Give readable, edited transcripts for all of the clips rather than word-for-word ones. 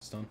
It's done.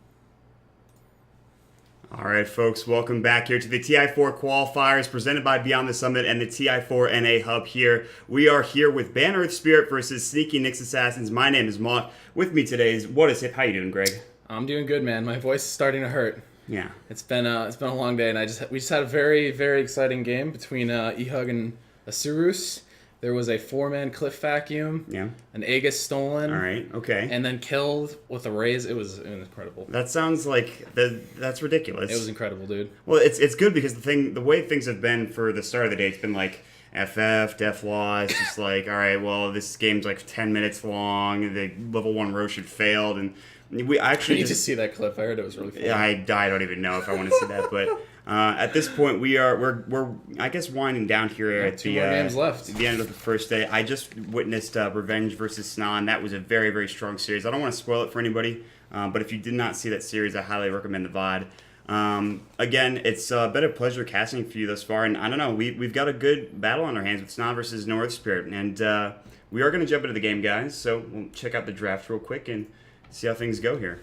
All right, folks, welcome back here to the TI4 Qualifiers presented by Beyond the Summit and the TI4 NA Hub here. We are here with Ban Earthspirit versus Sneaky Nyx Assassins. My name is Mott. With me today is What Is Hip. How you doing, Greg? I'm doing good, man. My voice is starting to hurt. Yeah. It's been a long day, and we just had a very, very exciting game between Ehug and Asurus. There was a 4-man cliff vacuum. Yeah. An Aegis stolen. All right. Okay. And then killed with a raise. It was incredible. That sounds like that's ridiculous. It was incredible, dude. Well, it's good because the way things have been for the start of the day, it's been like FF, Def Law. It's just like, all right, well, this game's like 10 minutes long. The level 1 Roshan failed, and we actually Did you just see that clip? I heard it was really funny. Yeah, I don't even know if I want to see that, but at this point we're I guess winding down here at two more games left. The end of the first day. I just witnessed Revenge versus SNA, and that was a very, very strong series. I don't want to spoil it for anybody, but if you did not see that series, I highly recommend the VOD. Again, it's been a pleasure casting for you thus far, and I don't know, we've got a good battle on our hands with SNA versus Earthspirit, and we are going to jump into the game, guys. So we'll check out the draft real quick and see how things go here.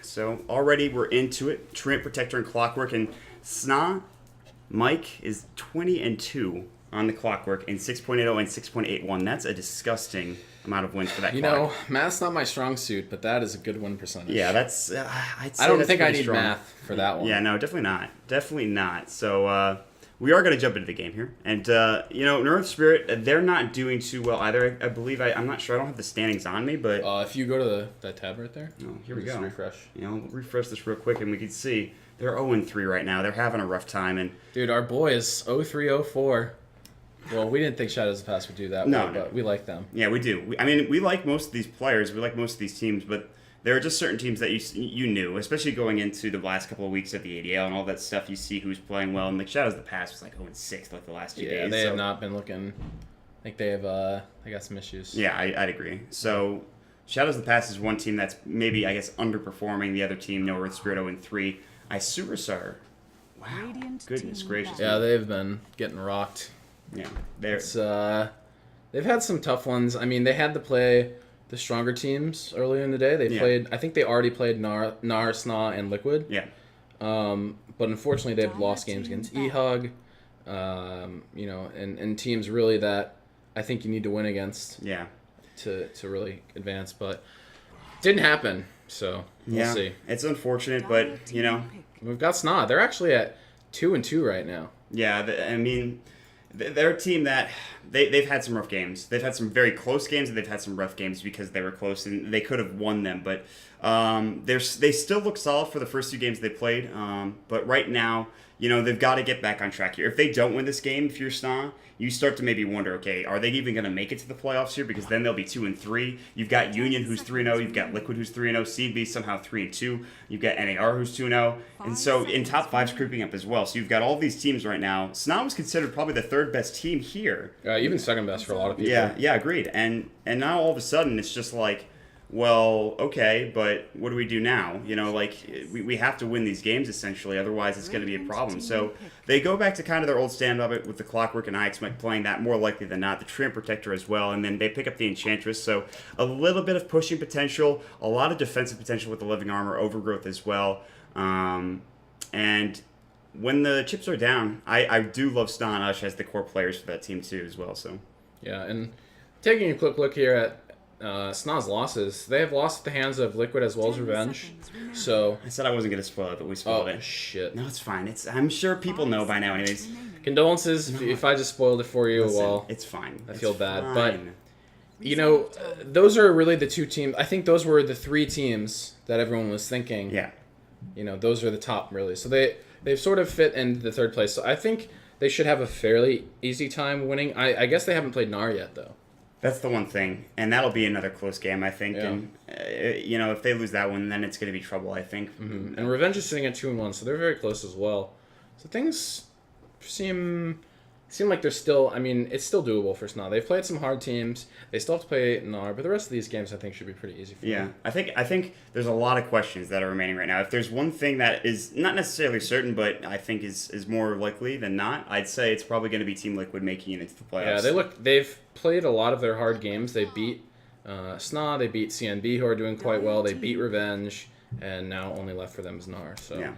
So already we're into it. Treant, Protector, and Clockwork, and SNA Mike is 20-2 on the Clockwork and 6.80 and 6.81. That's a disgusting amount of wins for that. You know, math's not my strong suit, but that is a good win percentage. Yeah, that's. I'd say I don't that's think I need strong. math for that one. Yeah, no, definitely not. Definitely not. So we are going to jump into the game here, and you know, Earthspirit, they're not doing too well either. I believe I'm not sure. I don't have the standings on me, but if you go to that tab right there, here we go. Refresh. You know, we'll refresh this real quick, and we can see they're 0-3 right now. They're having a rough time, and dude, our boy is 0-3-0-4. Well, we didn't think Shadows of the Past would do that well, but we like them. Yeah, we do. I mean, we like most of these players. We like most of these teams, but there are just certain teams that you knew, especially going into the last couple of weeks of the ADL and all that stuff. You see who's playing well, and like Shadows of the Past was like 0-6 like the last 2 days. Yeah, they have not been looking. I think they got some issues. Yeah, I'd agree. So Shadows of the Past is one team that's maybe, I guess, underperforming the other team. No Earthspirit 0-3. Isurus, wow, goodness gracious. Yeah, they've been getting rocked. Yeah, they've had some tough ones. I mean, they had to play the stronger teams earlier in the day. They played. I think they already played Nar, SNA, and Liquid. Yeah. But unfortunately, they've lost games against Ehug. You know, and teams really that I think you need to win against. Yeah. To really advance, but didn't happen. So we'll see. It's unfortunate, but you know, we've got SNA. They're actually at 2-2 right now. Yeah, I mean, they're a team that they've had some rough games. They've had some very close games, and they've had some rough games because they were close and they could have won them. But they still look solid for the first 2 games they played. But right now, you know, they've got to get back on track here. If they don't win this game, if you're SNA, you start to maybe wonder, okay, are they even going to make it to the playoffs here? Because then they'll be 2-3. You've got Union, who's 3-0. You've got Liquid, who's 3-0. CB somehow 3-2. You've got NAR, who's 2-0. And so in top 5's creeping up as well. So you've got all these teams right now. SNA was considered probably the 3rd best team here. Even second best for a lot of people. Yeah, agreed. And now all of a sudden it's just like, well, okay, but what do we do now? You know, like, we have to win these games, essentially, otherwise it's going to be a problem. So they go back to kind of their old stand-up with the Clockwork, and I expect playing that more likely than not, the Treant Protector as well, and then they pick up the Enchantress, so a little bit of pushing potential, a lot of defensive potential with the Living Armor, Overgrowth as well, and when the chips are down, I do love SNA and Ush as the core players for that team too as well, so. Yeah, and taking a quick look here at SNA's losses, they have lost at the hands of Liquid as well as Revenge. So I said I wasn't going to spoil it, but we spoiled it. Oh, shit. No, it's fine. I'm sure people know by now anyways. Condolences if I just spoiled it for you. Listen, well, it's fine. I feel bad. Fine. But, you know, those are really the 2 teams. I think those were the 3 teams that everyone was thinking. Yeah. You know, those are the top, really. So they've sort of fit into the 3rd place. So I think they should have a fairly easy time winning. I guess they haven't played NAR yet, though. That's the one thing, and that'll be another close game, I think. Yeah. And you know, if they lose that one, then it's going to be trouble, I think. Mm-hmm. And Revenge is sitting at 2-1, so they're very close as well. So things seem like they're still. I mean, it's still doable for SNA. They've played some hard teams. They still have to play NAR, but the rest of these games I think should be pretty easy for them. I think there's a lot of questions that are remaining right now. If there's one thing that is not necessarily certain, but I think is more likely than not, I'd say it's probably going to be Team Liquid making it into the playoffs. Yeah, they've played a lot of their hard games. They beat SNA, they beat CNB, who are doing quite well. They beat Revenge, and now only left for them is NAR. So Yeah.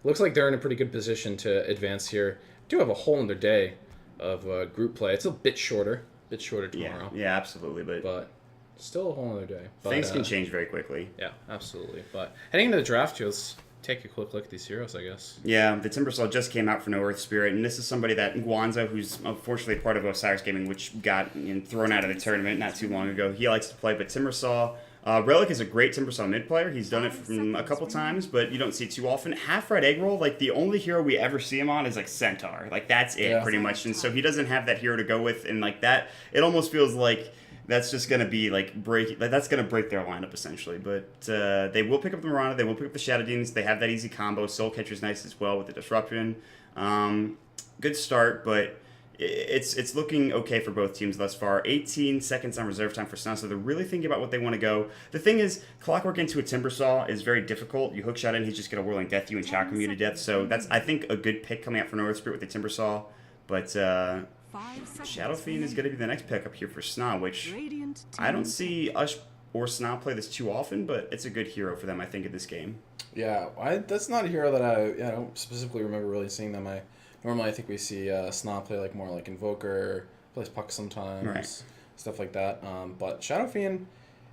looks like they're in a pretty good position to advance here. Do have a whole other day of group play. It's a bit shorter tomorrow. Yeah, absolutely. But still a whole other day. But, things can change very quickly. Yeah, absolutely. But heading into the draft, let's take a quick look at these heroes, I guess. Yeah, the Timbersaw just came out for no Earthspirit, and this is somebody that Guanza, who's unfortunately part of Osiris Gaming, which got thrown out of the tournament not too long ago. He likes to play, but Timbersaw, Relic is a great Timbersaw mid player. He's done it from a couple times, but you don't see it too often. Half Right Egg Roll, like the only hero we ever see him on is like Centaur. Like that's it pretty much, and so he doesn't have that hero to go with, and like that, it almost feels like that's just gonna be like that's gonna break their lineup essentially. But they will pick up the Mirana, they will pick up the Shadow Demons. They have that easy combo. Soul Catcher's nice as well with the Disruption. Good start, but it's looking okay for both teams thus far. 18 seconds on reserve time for SNA, so they're really thinking about what they want to go. The thing is, Clockwork into a Timbersaw is very difficult. You hookshot in, he's just gonna Whirling Death you and Chakram you to death. So that's, I think, a good pick coming out for Earthspirit with the Timbersaw. But Shadow Fiend is going to be the next pickup here for SNA, which I don't see Ush or SNA play this too often, but it's a good hero for them, I think, in this game. Yeah, that's not a hero that I don't specifically remember really seeing them. Normally I think we see SNA play like more like Invoker, plays Puck sometimes, stuff like that. But Shadow Fiend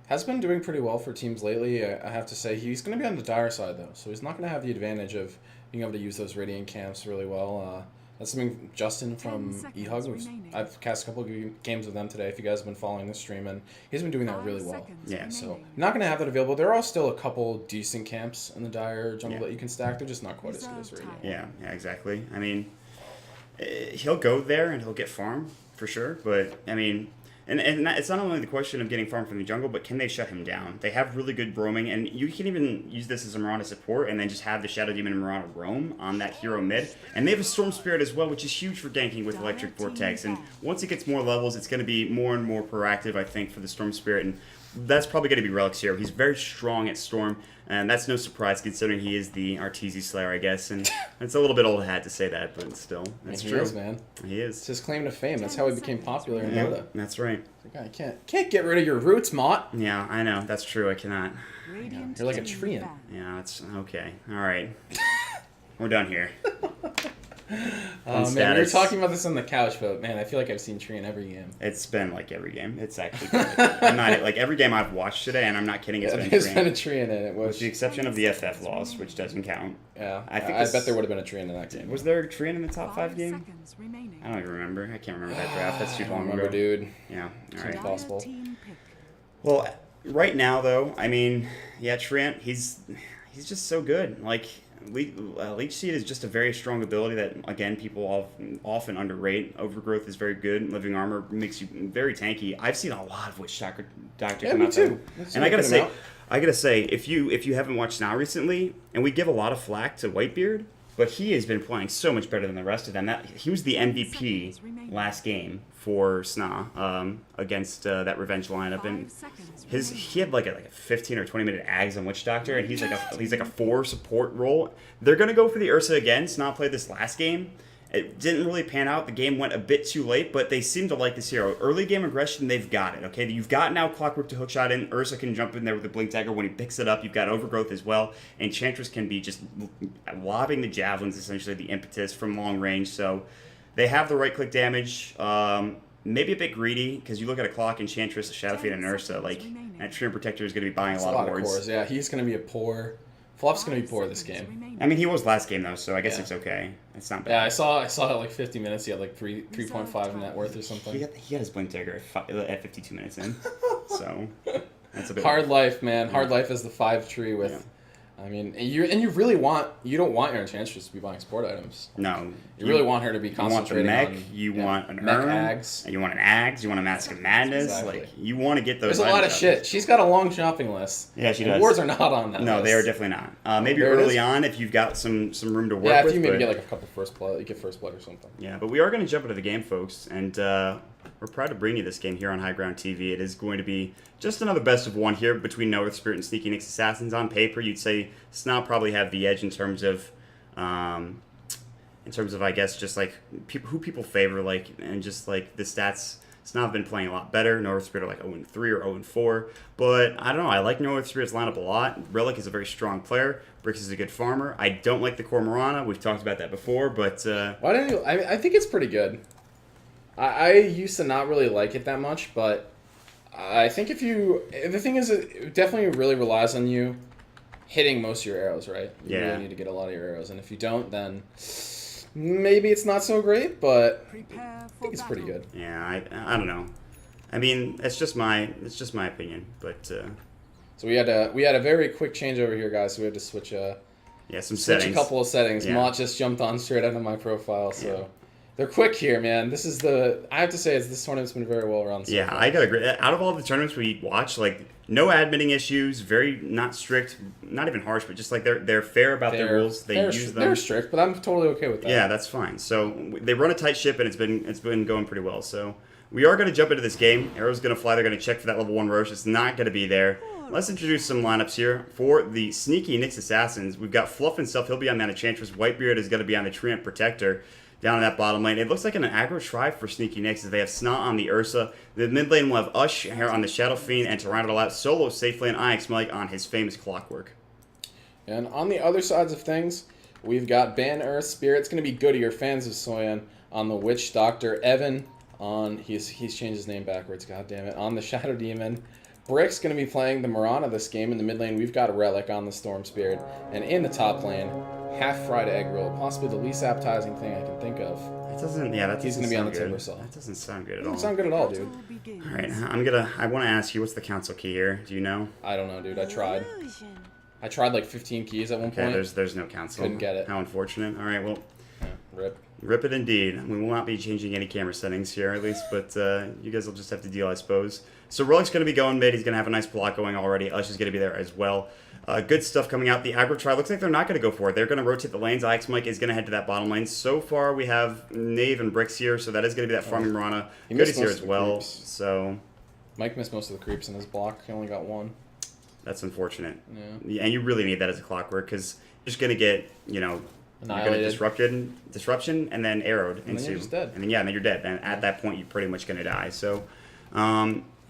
has been doing pretty well for teams lately. I have to say he's going to be on the dire side though, so he's not going to have the advantage of being able to use those Radiant camps really well. That's something Justin from eHug, I've cast a couple of games with them today, if you guys have been following this stream, and he's been doing that really well. Yeah. So you're not going to have that available. There are still a couple decent camps in the Dire jungle that you can stack. They're just not quite as good as Radiant. Yeah, exactly. I mean, he'll go there and he'll get farm for sure, but I mean, and it's not only the question of getting farm from the jungle, but can they shut him down? They have really good roaming, and you can even use this as a Mirana support and then just have the Shadow Demon and Mirana roam on that hero mid. And they have a Storm Spirit as well, which is huge for ganking with Electric Vortex. And once it gets more levels, it's going to be more and more proactive, I think, for the Storm Spirit. And that's probably going to be Relic's hero. He's very strong at Storm, and that's no surprise considering he is the Arteezy Slayer, I guess. And it's a little bit old hat to say that, but still, that's true. He is, man. He is. It's his claim to fame. That's how he became popular in Dota. That's right. I can't get rid of your roots, Mott. Yeah, I know. That's true. I cannot. You're like a treant. Yeah, that's okay. All right. We're done here. Man, we were talking about this on the couch, but man, I feel like I've seen Tree in every game. It's been like every game. It's actually been I'm not like every game I've watched today, and I'm not kidding. It's been a Tree in it, with the exception of the FF loss, which doesn't count. Yeah, I bet there would have been a Tree in that game. Was there a Tree in the top 5 game? I don't even remember. I can't remember that draft. That's too long ago, dude. Yeah, all right. Impossible. Well, right now though, I mean, yeah, Trent, he's just so good. Like. Leech Seed is just a very strong ability that, again, people often underrate. Overgrowth is very good. Living Armor makes you very tanky. I've seen a lot of Witch Doctor come out there. And I gotta say, if you haven't watched Now recently, and we give a lot of flack to Whitebeard, but he has been playing so much better than the rest of them. He was the MVP last game for SNA against that Revenge lineup, and he had like a 15 or 20 minute ags on Witch Doctor, and he's like a 4 support role. They're gonna go for the Ursa again. SNA played this last game. It didn't really pan out. The game went a bit too late, but they seem to like this hero. Early game aggression, they've got it, okay? You've got now Clockwork to hookshot in. Ursa can jump in there with the Blink Dagger when he picks it up. You've got Overgrowth as well. Enchantress can be just lobbing the javelins, essentially the impetus from long range. So they have the right-click damage. Maybe a bit greedy, because you look at a Clock, Enchantress, a Shadow Fiend, and Ursa, like, that Treant Protector is going to be buying a lot of wards. Yeah, he's going to be a poor... Fluff's going to be poor this game. I mean, he was last game, though, so I guess it's okay. It's not bad. Yeah, I saw at like 50 minutes, he had like 3.5 net worth or something. He had his Blink Dagger at 52 minutes in, so that's a bit... Hard life, man. Hard life is the 5 tree with... Yeah. I mean, you don't want your Enchantress to be buying support items. No. You really want her to be concentrating on... You want an mech Urn, Ags. You want an Ags, you want a Mask of Madness. Exactly. Like, you want to get those. There's a lot of shit. She's got a long shopping list. Yeah, she does. Wards are not on that No, list. they are definitely not. Maybe early on if you've got some room to work with. Yeah, if you maybe get like a couple first blood, you get first blood or something. Yeah, but we are going to jump into the game, folks, and we're proud to bring you this game here on High Ground TV. It is going to be just another best of one here between Earthspirit and Sneaky Nick's Assassins. On paper, you'd say SNA probably have the edge in terms of I guess, just like who people favor, like, and just like the stats Sna have been playing a lot better. No Earthspirit are like 0-3 or 0-4. But I don't know. I like No Earthspirit's lineup a lot. Relic is a very strong player. Bricks is a good farmer. I don't like the core Marana. We've talked about that before, but... Why don't you... I think it's pretty good. I used to not really like it that much, but I think if you... The thing is, it definitely really relies on you hitting most of your arrows, right? You really need to get a lot of your arrows, and if you don't, then maybe it's not so great, but I think it's pretty good. Yeah, I don't know. I mean, it's just my opinion, but... So we had a very quick change over here, guys, so we had to switch some settings. A couple of settings. Yeah. Mott just jumped on straight out of my profile, so... Yeah. They're quick here, man. This is I have to say, this tournament's been very well run. Yeah, I gotta agree. Out of all the tournaments we watch, like, no admitting issues, very not strict, not even harsh, but just like they're fair about their rules. They use them. They're strict, but I'm totally okay with that. Yeah, that's fine. So they run a tight ship, and it's been going pretty well. So we are going to jump into this game. Arrow's going to fly. They're going to check for that level 1 Roche. It's not going to be there. Let's introduce some lineups here. For the sneaky Nyx Assassins, we've got Fluff himself. He'll be on that Enchantress. Whitebeard is going to be on the Treant Protector. Down in that bottom lane. It looks like an aggro try for Sneaky Nyx as they have Snot on the Ursa. The mid lane will have Ush here on the Shadow Fiend, and to round it all out, solo safe lane IX Mike on his famous Clockwork. And on the other sides of things, we've got Ban Earthspirit. It's going to be Goody, or fans of Soyan, on the Witch Doctor. Evan on, he's changed his name backwards, god damn it, on the Shadow Demon. Brick's going to be playing the Marana this game. In the mid lane, we've got Relic on the Storm Spirit. And in the top lane, half-fried egg roll, possibly the least appetizing thing I can think of. That doesn't, yeah, that doesn't He's going to be on the good. Timbersaw. That doesn't sound good at all. Doesn't sound good at all, dude. All right, I want to ask you, what's the council key here? Do you know? I don't know, dude. I tried like 15 keys at one point. There's no council. Couldn't get it. How unfortunate. All right, well, yeah, rip. Rip it indeed. We will not be changing any camera settings here, at least, but you guys will just have to deal, I suppose. So Relic's going to be going mid. He's going to have a nice block going already. Ush is going to be there as well. Good stuff coming out. The aggro try looks like they're not going to go for it. They're going to rotate the lanes. IX Mike is going to head to that bottom lane. So far, we have Knave and Bricks here, so that is going to be that farming Marana. Goody's here as well. So Mike missed most of the creeps in his block. He only got one. That's unfortunate. Yeah. And you really need that as a Clockwork, because you're just going to get, you know, you're going to disruption, and then arrowed. And then you're just dead. And then you're dead. And at that point, you're pretty much going to die. So,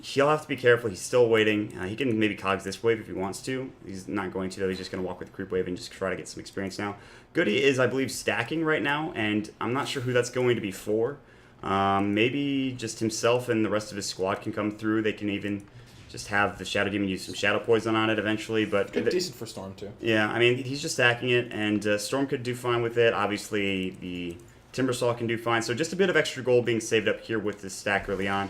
he'll have to be careful. He's still waiting. He can maybe cogs this wave if he wants to. He's not going to, though. He's just going to walk with the creep wave and just try to get some experience now. Goody is, I believe, stacking right now, and I'm not sure who that's going to be for. Maybe just himself and the rest of his squad can come through. They can even just have the Shadow Demon use some Shadow Poison on it eventually. But decent for Storm, too. Yeah, I mean, he's just stacking it, and Storm could do fine with it. Obviously, the Timbersaw can do fine. So just a bit of extra gold being saved up here with this stack early on.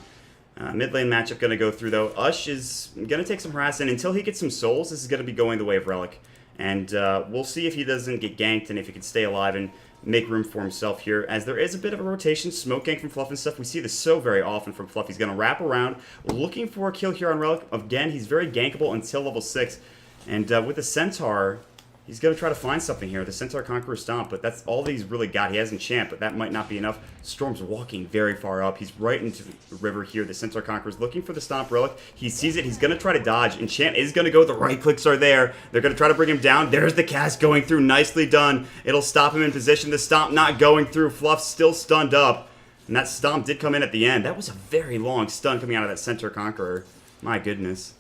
Mid lane matchup going to go through, though. Ush is going to take some harassment. Until he gets some souls, this is going to be going the way of Relic. And we'll see if he doesn't get ganked and if he can stay alive and make room for himself here, as there is a bit of a rotation. Smoke gank from Fluff and stuff. We see this so very often from Fluff. He's going to wrap around, looking for a kill here on Relic. Again, he's very gankable until level 6. And with the Centaur, he's going to try to find something here. The Centaur Conqueror Stomp, but that's all that he's really got. He has Enchant, but that might not be enough. Storm's walking very far up. He's right into the river here. The Centaur Conqueror's looking for the Stomp Relic. He sees it. He's going to try to dodge. Enchant is going to go. The right clicks are there. They're going to try to bring him down. There's the cast going through. Nicely done. It'll stop him in position. The Stomp not going through. Fluff still stunned up. And that Stomp did come in at the end. That was a very long stun coming out of that Centaur Conqueror. My goodness.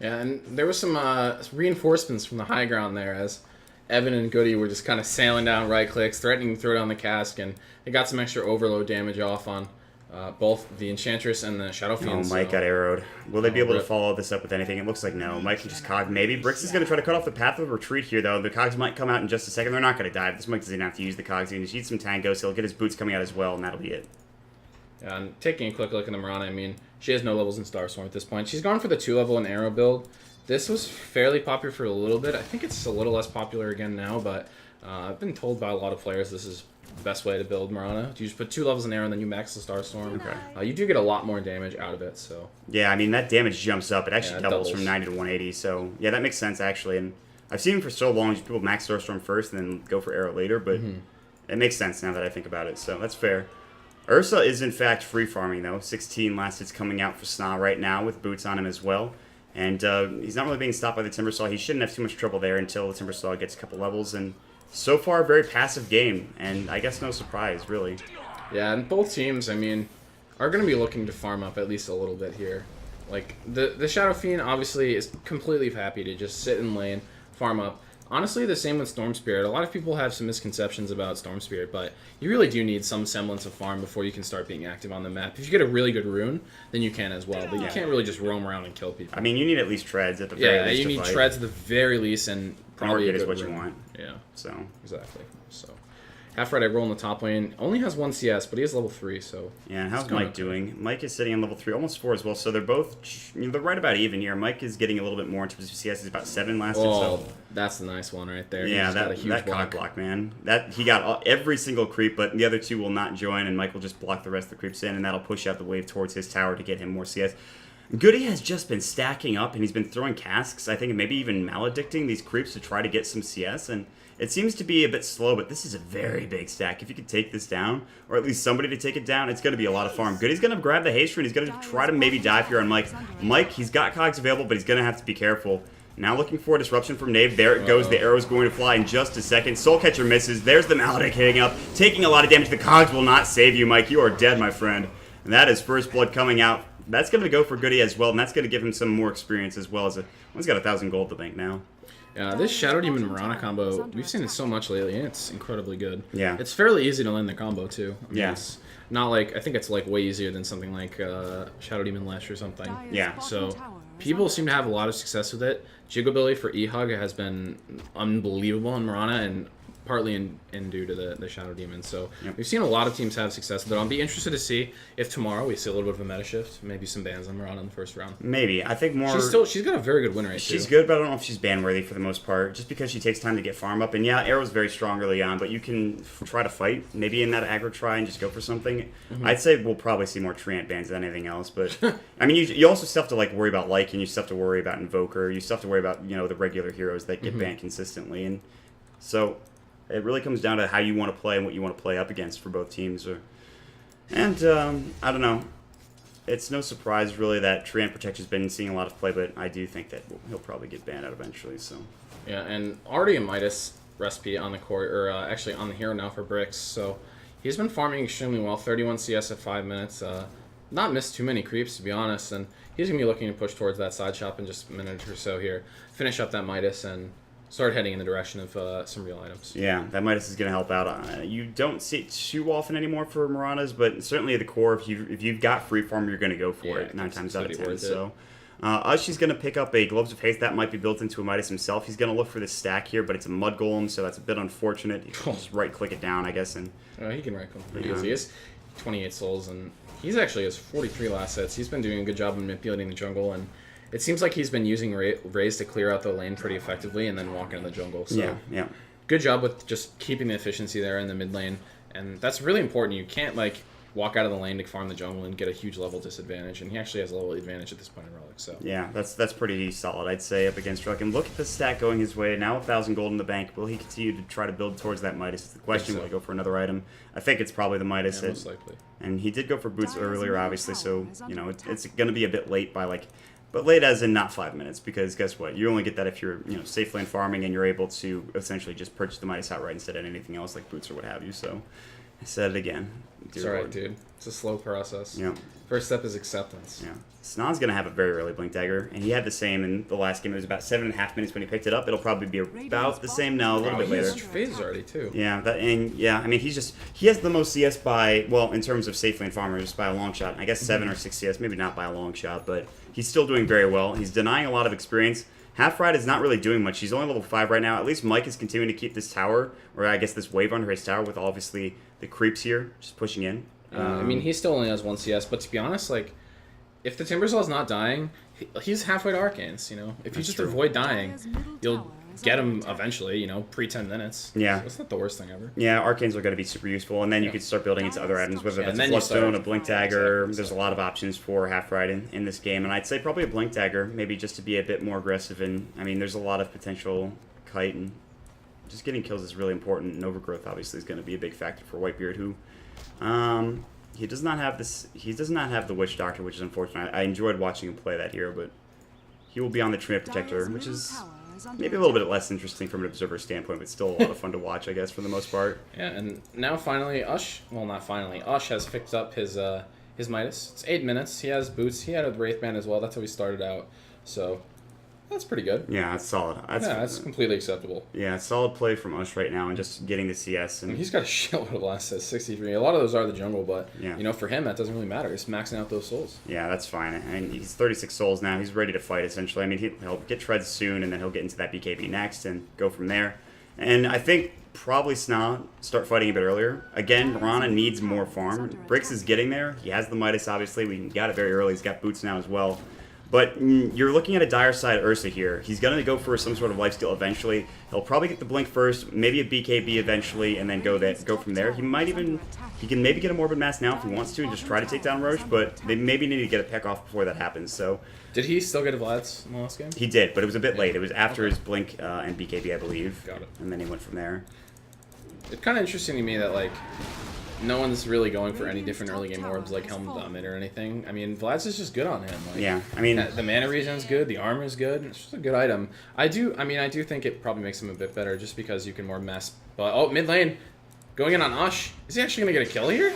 Yeah, and there was some reinforcements from the high ground there, as Evan and Goody were just kind of sailing down right clicks, threatening to throw down the cask, and they got some extra overload damage off on both the Enchantress and the Shadow Fiend. Oh, Mike got arrowed. Will they be able to follow this up with anything? It looks like no. Mike can just cog. Maybe Bricks is going to try to cut off the path of retreat here, though. The cogs might come out in just a second. They're not going to die. This Mike doesn't have to use the cogs. He can just eat some tangos. He'll get his boots coming out as well, and that'll be it. Yeah, and taking a quick look at the Marana, I mean, she has no levels in Starstorm at this point. She's gone for the 2-level and arrow build. This was fairly popular for a little bit. I think it's a little less popular again now, but I've been told by a lot of players this is the best way to build Marana. You just put 2 levels in arrow and then you max the Starstorm. Okay. You do get a lot more damage out of it, so. Yeah, I mean, that damage jumps up. It actually doubles from 90 to 180, so yeah, that makes sense, actually. And I've seen for so long, people max Starstorm first and then go for arrow later, but it makes sense now that I think about it, so that's fair. Ursa is, in fact, free farming, though. 16 last hits coming out for Sna right now with boots on him as well. And he's not really being stopped by the Timbersaw. He shouldn't have too much trouble there until the Timbersaw gets a couple levels. And so far, a very passive game. And I guess no surprise, really. Yeah, and both teams, I mean, are going to be looking to farm up at least a little bit here. Like, the Shadow Fiend obviously is completely happy to just sit in lane, farm up. Honestly, the same with Storm Spirit. A lot of people have some misconceptions about Storm Spirit, but you really do need some semblance of farm before you can start being active on the map. If you get a really good rune, then you can as well, but you can't really just roam around and kill people. I mean, you need at least treads at the very least. Yeah, you need fight. treads at the very least, and probably a is good what rune. you want. Yeah, So exactly. So, half right, I roll in the top lane. Only has 1 CS, but he is level 3, so... yeah, and how's Mike doing? Mike is sitting on level 3, almost 4 as well, so they're both, they're right about even here. Mike is getting a little bit more in terms of CS. He's about 7 last year, so... that's the nice one right there. Yeah, got a huge that cock block, man. He got every single creep, but the other 2 will not join, and Mike will just block the rest of the creeps in, and that'll push out the wave towards his tower to get him more CS. Goody has just been stacking up, and he's been throwing casks, I think, and maybe even maledicting these creeps to try to get some CS, and it seems to be a bit slow, but this is a very big stack. If you could take this down, or at least somebody to take it down, it's going to be a lot of farm. Goody's going to grab the haste rune. He's going to try to maybe dive here on Mike. Mike, he's got cogs available, but he's going to have to be careful. Now looking for a disruption from Nave. There it goes. The arrow's going to fly in just a second. Soul Catcher misses. There's the Maledict hitting up, taking a lot of damage. The cogs will not save you, Mike. You are dead, my friend. And that is first blood coming out. That's going to go for Goody as well, and that's going to give him some more experience as well. He's got 1,000 gold to bank now. This Shadow Demon Mirana combo, we've seen it so much lately, and it's incredibly good. Yeah. It's fairly easy to land the combo, too. I mean, Yeah. It's not like, I think it's like way easier than something like Shadow Demon Lash or something. Yeah. So, people seem to have a lot of success with it. Jigglebilly for E-Hug has been unbelievable in Mirana, and partly in due to the Shadow Demon. So we've seen a lot of teams have success with it. I'll be interested to see if tomorrow we see a little bit of a meta shift, maybe some bans on Mirana in the first round. Maybe. I think more... She's got a very good win rate, She's too. good, but I don't know if she's ban-worthy for the most part, just because she takes time to get farm up. And yeah, Arrow's very strong early on, but you can try to fight, maybe in that aggro try and just go for something. I'd say we'll probably see more Treant bans than anything else, but... I mean, you also still have to like worry about Lycan, you still have to worry about Invoker, you still have to worry about, the regular heroes that get banned consistently. And so... it really comes down to how you want to play and what you want to play up against for both teams. And I don't know. It's no surprise, really, that Treant Protector's been seeing a lot of play, but I do think that he'll probably get banned out eventually. So yeah, and already a Midas recipe on the court, or actually on the hero now for Bricks. So he's been farming extremely well. 31 CS at 5 minutes. Not missed too many creeps, to be honest. And he's going to be looking to push towards that side shop in just a minute or so here. Finish up that Midas and start heading in the direction of some real items. Yeah, that Midas is going to help out. You don't see it too often anymore for Miranas, but certainly at the core, if you've got free farm, you're going to go for it 9 times out of 10. So, Ush, going to pick up a Gloves of Haste. That might be built into a Midas himself. He's going to look for this stack here, but it's a Mud Golem, so that's a bit unfortunate. He can just right-click it down, I guess. And he can right-click pretty easy. He has 28 souls, and he's actually has 43 last sets. He's been doing a good job of manipulating the jungle, and it seems like he's been using Raze to clear out the lane pretty effectively and then walk into the jungle. So yeah. Good job with just keeping the efficiency there in the mid lane. And that's really important. You can't, walk out of the lane to farm the jungle and get a huge level disadvantage. And he actually has a level advantage at this point in Relic. So yeah, that's pretty solid, I'd say, up against Relic. And look at the stack going his way. Now 1,000 gold in the bank. Will he continue to try to build towards that Midas? It's the question. Will he go for another item? I think it's probably the Midas. Yeah, most likely. And he did go for boots earlier, obviously. So, it's going to be a bit late by, but late as in not 5 minutes, because guess what? You only get that if you're, safe lane farming and you're able to essentially just purchase the Midas outright instead of anything else like boots or what have you. So I said it again. It's alright, dude. It's a slow process. Yeah. First step is acceptance. Yeah. SNA's going to have a very early Blink Dagger, and he had the same in the last game. It was about 7.5 minutes when he picked it up. It'll probably be about the same now, a little bit later. He has phases already, too. Yeah, I mean, he has the most CS by, well, in terms of safe lane farmers, by a long shot. I guess 7 or 6 CS, maybe not by a long shot, but he's still doing very well. He's denying a lot of experience. Half Ride is not really doing much. He's only level 5 right now. At least Mike is continuing to keep this tower, or I guess this wave under his tower, with obviously the creeps here just pushing in. I mean, he still only has 1 CS, but to be honest, if the Timbersaw is not dying, he's halfway to Arcanes, If you just avoid dying, you'll get him eventually, pre-10 minutes. Yeah. So it's not the worst thing ever. Yeah, Arcanes are going to be super useful, and then you could start building into other items, whether that's a Bloodstone, a Blink Dagger. Exactly. There's a lot of options for Half Ride in this game, and I'd say probably a Blink Dagger, maybe just to be a bit more aggressive. And I mean, there's a lot of potential Kite, and just getting kills is really important, and Overgrowth obviously is going to be a big factor for Whitebeard, who... he does not have this. He does not have the Witch Doctor, which is unfortunate. I enjoyed watching him play that hero, but he will be on the Treant Protector, which is maybe a little bit less interesting from an observer standpoint, but still a lot of fun to watch, I guess, for the most part. Yeah, and now finally, Ush. Well, not finally. Ush has fixed up his his Midas. It's 8 minutes. He has boots. He had a Wraithband as well. That's how he started out. So that's pretty good. Yeah, that's solid. That's completely acceptable. Yeah, solid play from us right now, and just getting the CS. And he's got a shitload of last at 63. A lot of those are the jungle, but yeah. For him that doesn't really matter. He's maxing out those souls. Yeah, that's fine. And he's 36 souls now. He's ready to fight essentially. I mean, he'll get treads soon, and then he'll get into that BKB next and go from there. And I think probably SNA start fighting a bit earlier. Again, Mirana needs more farm. Bricks is getting there. He has the Midas, obviously. We got it very early. He's got boots now as well. But you're looking at a dire side Ursa here. He's going to go for some sort of lifesteal eventually. He'll probably get the blink first, maybe a BKB eventually, and then go from there. He can maybe get a Morbid Mass now if he wants to and just try to take down Roche, but they maybe need to get a peck off before that happens. So, did he still get a Vlad's in the last game? He did, but it was a bit late. It was after his blink and BKB, I believe. Got it. And then he went from there. It's kind of interesting to me that, like, no one's really going for any different early game orbs like Helm Dominate or anything. I mean, Vlad's is just good on him. Like, yeah, I mean, the mana regen's good, the armor is good. It's just a good item. I do think it probably makes him a bit better just because you can more mess. But mid lane, going in on Ush. Is he actually gonna get a kill here?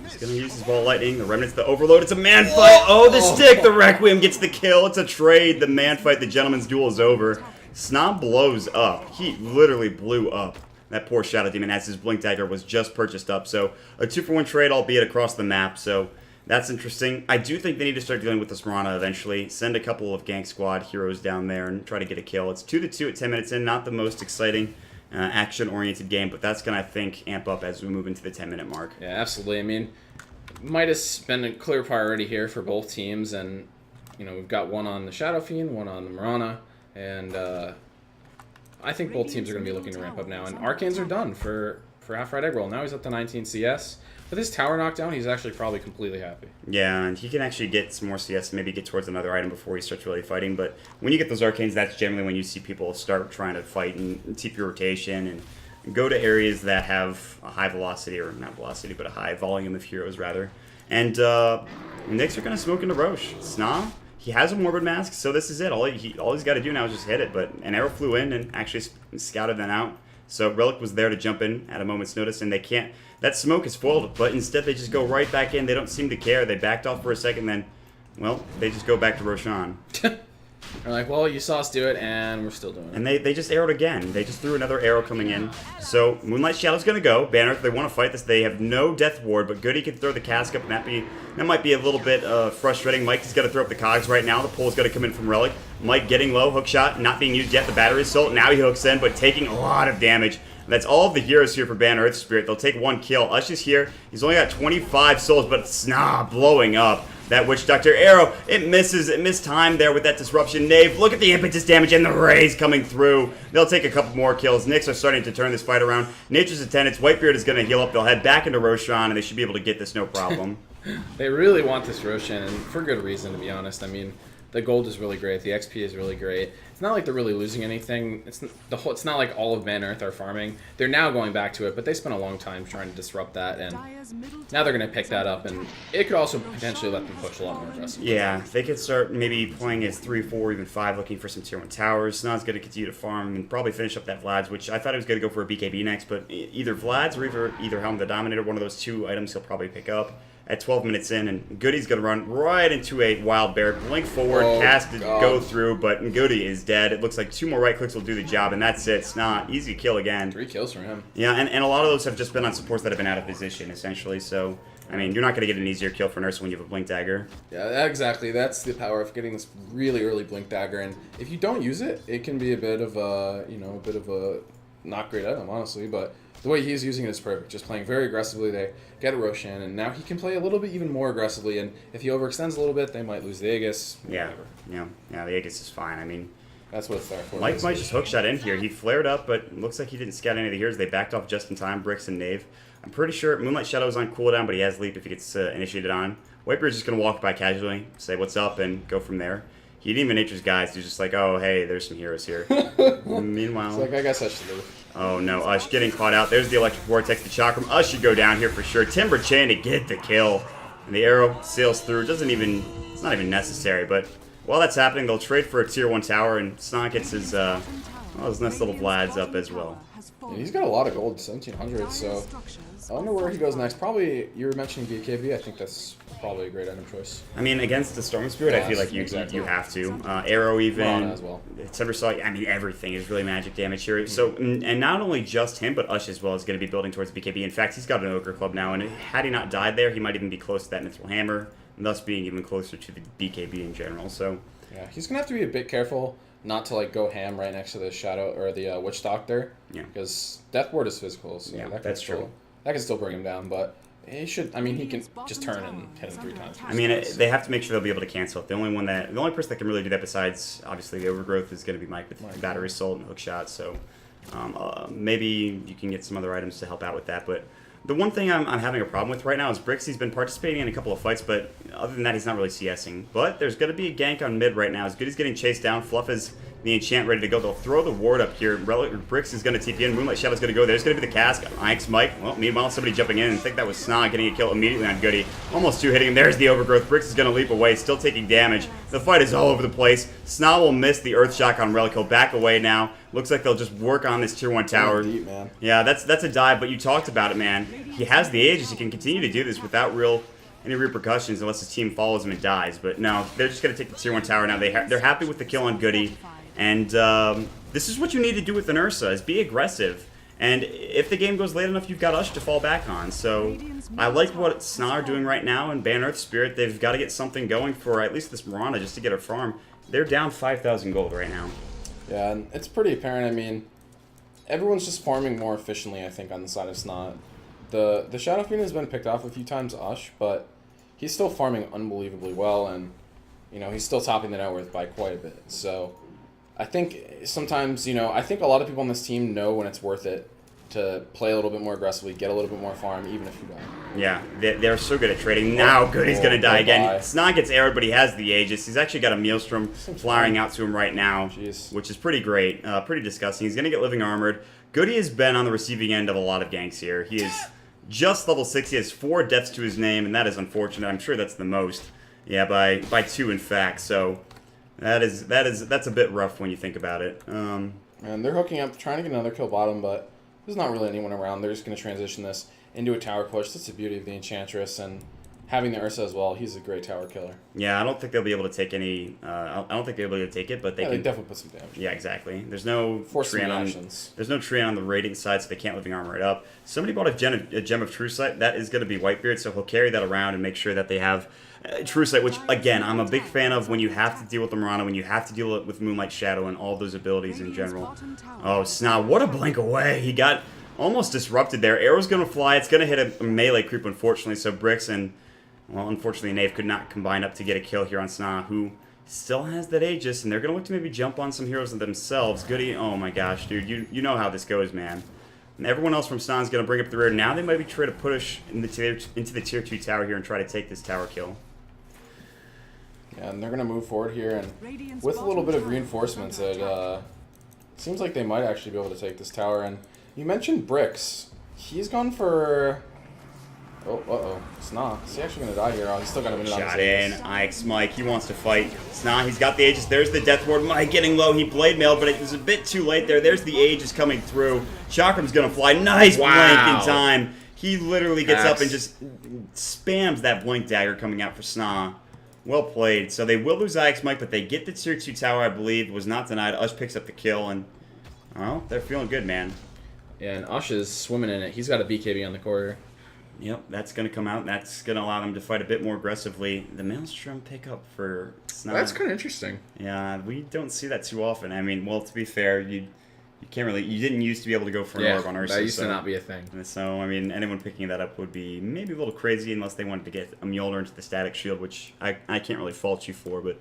He's gonna use his ball of lightning. The remnants, the overload. It's a man fight. Oh, the stick. The Requiem gets the kill. It's a trade. The man fight. The gentleman's duel is over. Snob blows up. He literally blew up. That poor Shadow Demon, as his Blink Dagger was just purchased up. So a 2-for-1 trade, albeit across the map. So that's interesting. I do think they need to start dealing with this Mirana eventually. Send a couple of gank squad heroes down there and try to get a kill. It's 2-2 at 10 minutes in. Not the most exciting action-oriented game, but that's going to, I think, amp up as we move into the 10-minute mark. Yeah, absolutely. I mean, Midas been a clear priority here for both teams. And, we've got one on the Shadow Fiend, one on the Mirana. And, I think both teams are going to be looking to ramp up now. And Arcanes are done for Half-Right Egg Roll. Now he's up to 19 CS. With his tower knockdown, he's actually probably completely happy. Yeah, and he can actually get some more CS, maybe get towards another item before he starts really fighting. But when you get those Arcanes, that's generally when you see people start trying to fight and TP rotation and go to areas that have a high velocity, or not velocity, but a high volume of heroes, rather. And Knicks are going to smoke into Roche. Sna, he has a Morbid Mask, so this is it. All he's got to do now is just hit it. But an arrow flew in and actually scouted that out. So Relic was there to jump in at a moment's notice, and they can't. That smoke is foiled, but instead they just go right back in. They don't seem to care. They backed off for a second, then, well, they just go back to Roshan. They're like, well, you saw us do it, and we're still doing it. And they just arrowed again. They just threw another arrow coming in. So Moonlight Shadow's going to go. Banner, they want to fight this. They have no Death Ward, but Goody can throw the cask up, and that might be a little bit frustrating. Mike has got to throw up the cogs right now. The pull's got to come in from Relic. Mike getting low, hook shot, not being used yet. The battery assault, now he hooks in, but taking a lot of damage. That's all of the heroes here for Banner Earthspirit. They'll take one kill. Ush is here. He's only got 25 souls, but Sna blowing up. That Witch Doctor arrow, it misses. It missed time there with that disruption. Knave, look at the impetus damage and the rays coming through. They'll take a couple more kills. Knicks are starting to turn this fight around. Nature's Attendants, Whitebeard is going to heal up. They'll head back into Roshan, and they should be able to get this no problem. They really want this Roshan, and for good reason, to be honest. I mean, the gold is really great. The XP is really great. It's not like they're really losing anything. It's not like all of Man Earth are farming. They're now going back to it, but they spent a long time trying to disrupt that, and now they're going to pick that up, and it could also potentially let them push a lot more aggressively. Yeah, they could start maybe playing as 3, 4, even 5, looking for some tier 1 towers. Sna's going to continue to farm and probably finish up that Vlad's, which I thought he was going to go for a BKB next, but either Vlad's or either Helm the Dominator, one of those two items he'll probably pick up. At 12 minutes in, and Goody's going to run right into a Wild Bear. Blink forward, cast to go through, but Goody is dead. It looks like 2 more right clicks will do the job, and that's it. It's not easy kill again. 3 kills from him. Yeah, and a lot of those have just been on supports that have been out of position, essentially. So, I mean, you're not going to get an easier kill for Nurse when you have a Blink Dagger. Yeah, exactly. That's the power of getting this really early Blink Dagger, and if you don't use it, it can be a bit of a, not great item, honestly, but the way he's using it is perfect. Just playing very aggressively, they get a Roshan, and now he can play a little bit even more aggressively, and if he overextends a little bit, they might lose the Aegis. Yeah, the Aegis is fine. I mean, that's what it's there for. Mike might just hookshot in here. He flared up, but it looks like he didn't scout any of the heroes. They backed off just in time, Bricks and Knave. I'm pretty sure Moonlight Shadow is on cooldown, but he has Leap if he gets initiated on. Whitebeard's just going to walk by casually, say what's up, and go from there. He didn't even Nature's Guides. He's just like, oh, hey, there's some heroes here. Meanwhile... It's like, I guess I should leave. Oh, no. Ush getting caught out. There's the Electric Vortex. The Chakram. Ush should go down here for sure. Timber Chain to get the kill. And the arrow sails through. It's not even necessary. But while that's happening, they'll trade for a tier 1 tower. And Snog gets his nice little Vlads up as well. Yeah, he's got a lot of gold, 1700, so I wonder where he goes next. Probably, you were mentioning BKB. I think that's probably a great item choice. I mean, against the Storm Spirit, I feel like you have to. Arrow even. As well. Saw. I mean, everything is really magic damage here. So, and not only just him, but Ush as well is going to be building towards BKB. In fact, he's got an Ogre Club now, and had he not died there, he might even be close to that Mithril Hammer, and thus being even closer to the BKB in general. So, yeah, he's going to have to be a bit careful not to like go ham right next to the Shadow or the Witch Doctor. Yeah. Because Death Ward is physical, so yeah, that's true. That can still bring him down, but he should. I mean, he can just turn and hit him 3 times. I mean, they have to make sure they'll be able to cancel it. The only person that can really do that besides obviously the Overgrowth is going to be Mike with Battery Assault and Hook Shot. So maybe you can get some other items to help out with that. But the one thing I'm having a problem with right now is Brix. He's been participating in a couple of fights, but other than that, he's not really CSing. But there's going to be a gank on mid right now. As good as getting chased down, Fluff is the enchant ready to go. They'll throw the ward up here. Brix is going to TP in. Moonlight Shadow's going to go. There's going to be the cast. Ike's Mike. Well, meanwhile, somebody jumping in. I think that was Sna getting a kill immediately on Goody. Almost 2 hitting him. There's the Overgrowth. Brix is going to leap away, still taking damage. The fight is all over the place. Sna will miss the Earth Shock on Relic. He'll back away now. Looks like they'll just work on this tier 1 tower. Deep, man. Yeah, that's a dive, but you talked about it, man. He has the Aegis. He can continue to do this without any repercussions unless his team follows him and dies. But no, they're just going to take the tier 1 tower now. They're happy with the kill on Goody. And this is what you need to do with an Ursa, is be aggressive. And if the game goes late enough, you've got Ush to fall back on. So I like what SNA are doing right now in Ban Earthspirit. They've got to get something going for at least this Mirana just to get a farm. They're down 5,000 gold right now. Yeah, and it's pretty apparent. I mean, everyone's just farming more efficiently, I think, on the side of SNA. The Shadow Fiend has been picked off a few times, Ush, but he's still farming unbelievably well, and he's still topping the net worth by quite a bit. So I think sometimes, I think a lot of people on this team know when it's worth it to play a little bit more aggressively, get a little bit more farm, even if you die. Yeah, they're so good at trading. Now Goody's going to die again. Sna gets arrowed, but he has the Aegis. He's actually got a Maelstrom flying out to him right now, which is pretty great, pretty disgusting. He's going to get Living Armored. Goody has been on the receiving end of a lot of ganks here. He is just level 6. He has 4 deaths to his name, and that is unfortunate. I'm sure that's the most. Yeah, by 2 in fact. So that's a bit rough when you think about it. And they're hooking up, trying to get another kill bottom, but there's not really anyone around. They're just going to transition this into a tower push. That's the beauty of the Enchantress, and having the Ursa as well. He's a great tower killer. Yeah, I don't think they'll be able to take any. I don't think they'll be able to take it, but they can definitely put some damage. Yeah, exactly. There's no actions. There's no Treant on the rating side, so they can't Living Armor it up. Somebody bought a gem of True Sight. That is going to be Whitebeard, so he'll carry that around and make sure that they have True Sight, which again I'm a big fan of when you have to deal with the Mirana, when you have to deal with Moonlight Shadow and all those abilities in general. Oh, Sna, what a blink away! He got almost disrupted there. Arrow's going to fly. It's going to hit a melee creep, unfortunately. So Brix and, well, unfortunately, Nave could not combine up to get a kill here on Sna, who still has that Aegis, and they're going to look to maybe jump on some heroes themselves. Goody, oh my gosh, dude, you know how this goes, man. And everyone else from Sna is going to bring up the rear. Now they might be trying to push into the tier 2 tower here and try to take this tower kill. Yeah, and they're going to move forward here, and with a little bit of reinforcements, it seems like they might actually be able to take this tower. And you mentioned Brix. He's gone for... Oh, Sna. Is he actually going to die here? Oh, he's still got a minute on his Shot in. Ike's Mike. He wants to fight. Sna, he's got the Aegis. There's the Death Ward. Mike getting low. He blade mailed, but it was a bit too late there. There's the Aegis coming through. Chakram's going to fly. Nice blink in time. He literally gets up and just spams that blink dagger coming out for Sna. Well played. So they will lose Ike's Mike, but they get the tier 2 tower, I believe. It was not denied. Ush picks up the kill, and, well, they're feeling good, man. Yeah, and Ush is swimming in it. He's got a BKB on the quarter. Yep, that's going to come out. That's going to allow them to fight a bit more aggressively. The Maelstrom pickup for Sna. That's kind of interesting. Yeah, we don't see that too often. I mean, well, to be fair, you can't really... You didn't used to be able to go for an orb on Ursa. That used to not be a thing. So, I mean, anyone picking that up would be maybe a little crazy unless they wanted to get a Mjolnir into the static shield, which I can't really fault you for, but...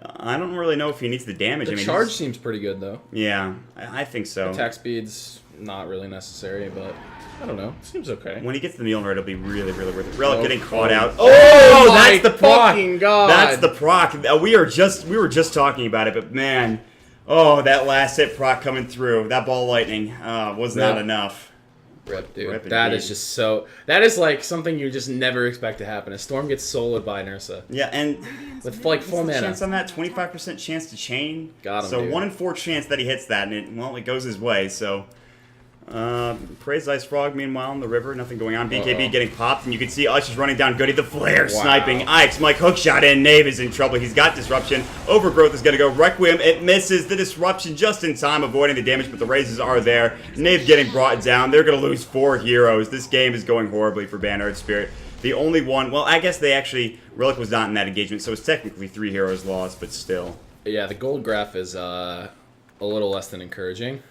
I don't really know if he needs the damage. The charge seems pretty good, though. Yeah, I think so. Attack speed's not really necessary, but I don't know. Seems okay. When he gets the Mjolnir, it'll be really, really worth it. Relic getting caught out. Oh, that's the proc! God. That's the proc. We were just talking about it, but man, that last hit proc coming through, that ball lightning was not enough. Rip, dude. That is just so... That is like something you just never expect to happen. A Storm gets soloed by an Ursa. Yeah, and... with like full mana. Chance on that, 25% chance to chain. Got him, So dude. 1 in 4 chance that he hits that, and it goes his way, so... Praise Ice Frog, meanwhile, in the river, nothing going on. BKB getting popped, and you can see Ush is running down Goody. The flare sniping. Ix Mike hook shot in. Knave is in trouble. He's got disruption. Overgrowth is going to go. Requiem, it misses the disruption just in time, avoiding the damage, but the raises are there. Knave getting brought down. They're going to lose 4 heroes. This game is going horribly for Band Earthspirit. The only one, well, I guess they actually, Relic was not in that engagement, so it's technically 3 heroes lost, but still. Yeah, the gold graph is a little less than encouraging.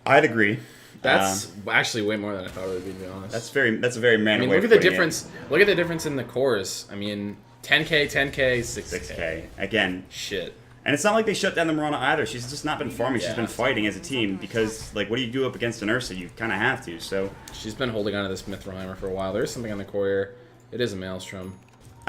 I'd agree. That's actually way more than I thought it would be, to be honest. That's a very man. I mean, look at the difference. Look at the difference in the cores. I mean, 10K, 10K, 6K. Again. Shit. And it's not like they shut down the Mirana either. She's just not been farming. She's been fighting as a team because, like, what do you do up against an Ursa? You kind of have to. So she's been holding on to this Mithraheimer for a while. There's something on the core here. It is a Maelstrom.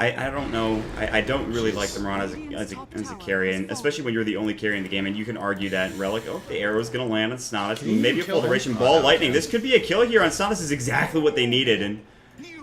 I don't know. I don't really like the Mirana as a carry, and especially when you're the only carry in the game, and you can argue that Relic, oh, the arrow's going to land on Snotus, maybe a full duration ball lightning. This could be a kill here on Snotus. This is exactly what they needed, and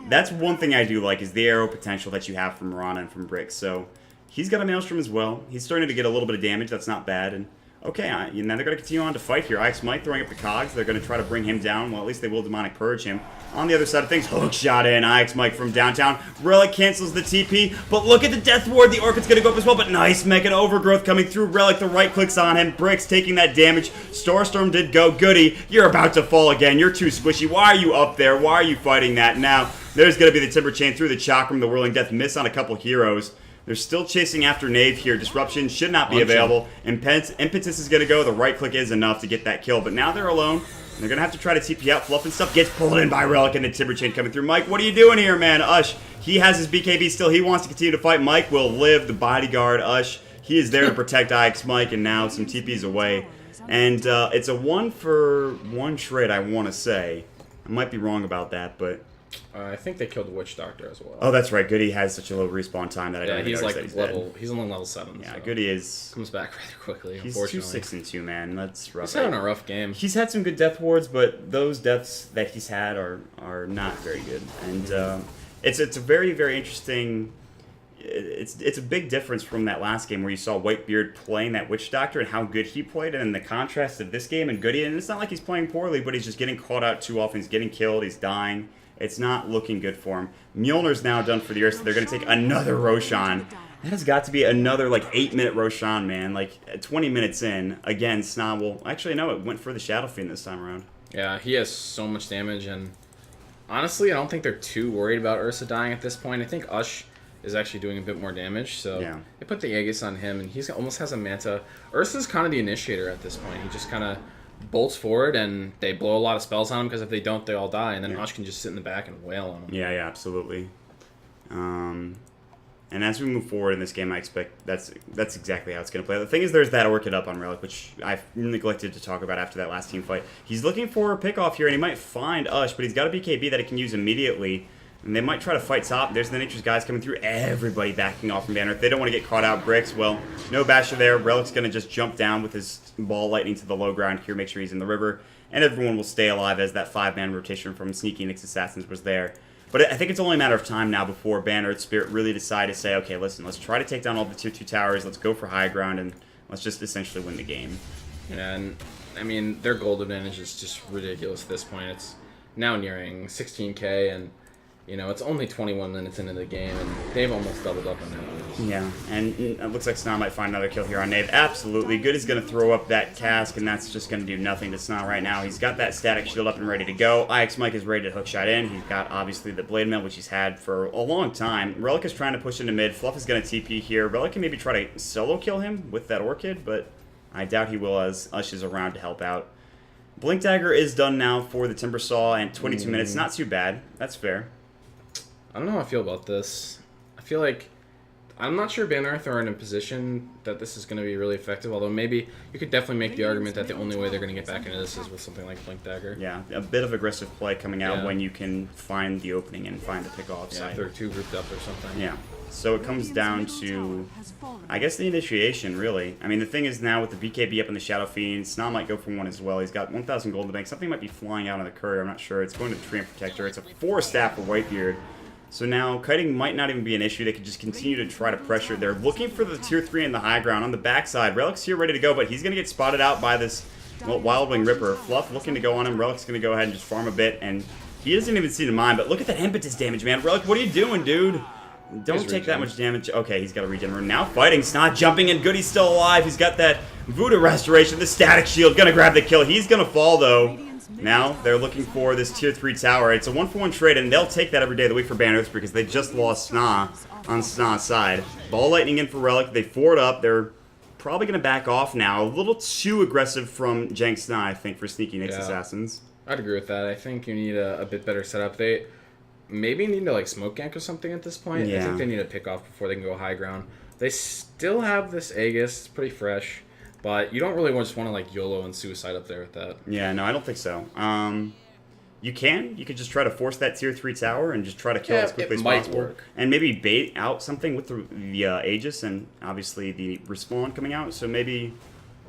that's one thing I do like is the arrow potential that you have from Mirana and from Brick. So he's got a Maelstrom as well. He's starting to get a little bit of damage. That's not bad, and okay, now they're going to continue on to fight here. Ix Mike throwing up the cogs. They're going to try to bring him down. Well, at least they will Demonic Purge him. On the other side of things, hook shot in. Ix Mike from downtown. Relic cancels the TP, but look at the Death Ward. The Orchid's going to go up as well, but nice Mech and Overgrowth coming through. Relic, the right clicks on him. Bricks taking that damage. Starstorm did go. Goody, you're about to fall again. You're too squishy. Why are you up there? Why are you fighting that? Now, there's going to be the Timber Chain through the Chakram. The Whirling Death miss on a couple heroes. They're still chasing after Knave here. Disruption should not be available. Impetus is going to go. The right click is enough to get that kill. But now they're alone. They're going to have to try to TP out. Fluff and stuff gets pulled in by Relic and the Timber Chain coming through. Mike, what are you doing here, man? Ush, he has his BKB still. He wants to continue to fight. Mike will live. The bodyguard, Ush, he is there to protect Ix Mike, and now some TP's away. And it's a 1-for-1 trade, I want to say. I might be wrong about that, but... I think they killed the Witch Doctor as well. Oh, that's right. Goody has such a low respawn time that I don't he's like that he's level. dead. He's only level 7. Yeah, so Goody is comes back rather quickly. He's Unfortunately, 2-6-2, man. That's rough. He's having a rough game. He's had some good death wards, but those deaths that he's had are not very good. And it's a very very interesting. It's a big difference from that last game where you saw Whitebeard playing that Witch Doctor and how good he played, and then the contrast of this game and Goody. And it's not like he's playing poorly, but he's just getting caught out too often. He's getting killed. He's dying. It's not looking good for him. Mjolnir's now done for the Earth, so they're going to take another Roshan. That has got to be another, like, 8-minute Roshan, man. Like, 20 minutes in. Again, Snob will... Actually, no, it went for the Shadow Fiend this time around. Yeah, he has so much damage, and honestly, I don't think they're too worried about Ursa dying at this point. I think Ush is actually doing a bit more damage, so they put the Aegis on him, and he almost has a Manta. Ursa's kind of the initiator at this point. He just kind of bolts forward, and they blow a lot of spells on him, because if they don't, they all die, and then Ush can just sit in the back and wail on him. Yeah, absolutely. And as we move forward in this game, I expect that's exactly how it's going to play. The thing is, there's that Orchid up on Relic, which I've neglected to talk about after that last team fight. He's looking for a pick-off here, and he might find Ush, but he's got a BKB that he can use immediately. And they might try to fight top. There's the Nature's guys coming through. Everybody backing off from Banner. If they don't want to get caught out, Bricks, well, no Basher there. Relic's going to just jump down with his ball lightning to the low ground here, make sure he's in the river. And everyone will stay alive as that 5-man rotation from Sneaky Nick's Assassins was there. But I think it's only a matter of time now before Ban Earthspirit really decide to say, okay, listen, let's try to take down all the tier 2 towers. Let's go for high ground, and let's just essentially win the game. And, I mean, their gold advantage is just ridiculous at this point. It's now nearing 16k, and... You know, it's only 21 minutes into the game, and they've almost doubled up on that. Yeah, and it looks like Sna might find another kill here on Knave. Absolutely. Good is going to throw up that cask, and that's just going to do nothing to Sna right now. He's got that static shield up and ready to go. Ix Mike is ready to hook shot in. He's got, obviously, the Blade Mail, which he's had for a long time. Relic is trying to push into mid. Fluff is going to TP here. Relic can maybe try to solo kill him with that Orchid, but I doubt he will as Ush is around to help out. Blink Dagger is done now for the Timber Saw, and 22 minutes. Not too bad. That's fair. I don't know how I feel about this. I feel like I'm not sure Ban Earth are in a position that this is going to be really effective, although maybe you could definitely make the argument that the only way they're going to get back into this is with something like Blink Dagger. Yeah, a bit of aggressive play coming out when you can find the opening and find the pick-off side. If they're too grouped up or something. Yeah. So it comes down to, I guess, the initiation, really. I mean, the thing is now with the BKB up in the Shadow Fiend, Sna might go for one as well. He's got 1,000 gold in the bank. Something might be flying out on the Courier. I'm not sure. It's going to the Tree and Protector. It's a 4-staff for Whitebeard. So now, kiting might not even be an issue. They could just continue to try to pressure. They're looking for the tier 3 in the high ground. On the backside, Relic's here ready to go, but he's going to get spotted out by this Well, Wild Wing Ripper. Fluff looking to go on him. Relic's going to go ahead and just farm a bit, and he doesn't even see the mine, but look at that impetus damage, man. Relic, what are you doing, dude? Don't take that much damage. Okay, he's got a regen rune. Now fighting. Snot jumping in. Goody's still alive. He's got that Voodoo Restoration. The Static Shield. Going to grab the kill. He's going to fall, though. Now they're looking for this tier 3 tower. It's a 1-for-1 trade, and they'll take that every day of the week for Earthspirit because they just lost SNA on SNA's side. Ball Lightning in for Relic. They forward up. They're probably going to back off now. A little too aggressive from Jank SNA, I think, for sneaky Nyx Assassins. I'd agree with that. I think you need a bit better setup. They maybe need to like smoke gank or something at this point. Yeah. I think they need to pick off before they can go high ground. They still have this Aegis. It's pretty fresh. But you don't really just want to like YOLO and suicide up there with that. Yeah, no, I don't think so. You could just try to force that tier 3 tower and just try to kill it as quickly as possible. Work. And maybe bait out something with the Aegis and obviously the respawn coming out. So maybe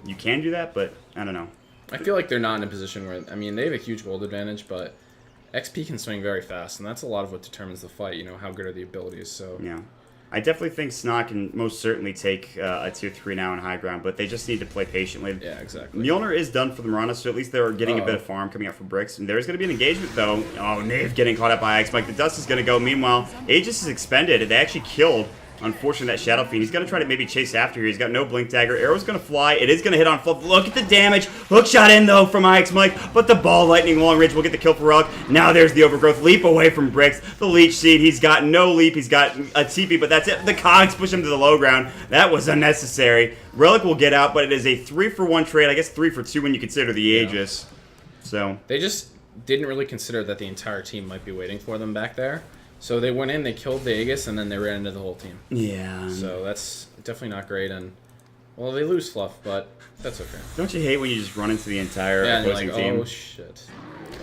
you can do that, but I don't know. I feel like they're not in a position where, I mean, they have a huge gold advantage, but XP can swing very fast, and that's a lot of what determines the fight, you know, how good are the abilities, so... Yeah. I definitely think SNA can most certainly take a tier 3 now in high ground, but they just need to play patiently. Yeah, exactly. Mjolnir is done for the Mirana, so at least they're getting a bit of farm coming out from Bricks. And there's going to be an engagement, though. Oh, Knave getting caught up by Ix Mike. The dust is going to go. Meanwhile, Aegis is expended. They actually killed, unfortunately, that Shadow Fiend. He's going to try to maybe chase after here. He's got no Blink Dagger. Arrow's going to fly. It is going to hit on Fluff. Look at the damage. Hook shot in, though, from Ix Mike. But the Ball Lightning long range will get the kill for Relic. Now there's the Overgrowth. Leap away from Bricks. The Leech Seed. He's got no leap. He's got a TP, but that's it. The Cogs push him to the low ground. That was unnecessary. Relic will get out, but it is a 3-for-1 trade. I guess 3-for-2 when you consider the Aegis. So they just didn't really consider that the entire team might be waiting for them back there. So they went in, they killed the Aegis, and then they ran into the whole team. Yeah. So that's definitely not great, and, well, they lose Fluff, but that's okay. Don't you hate when you just run into the entire opposing and you're like, team? oh, shit.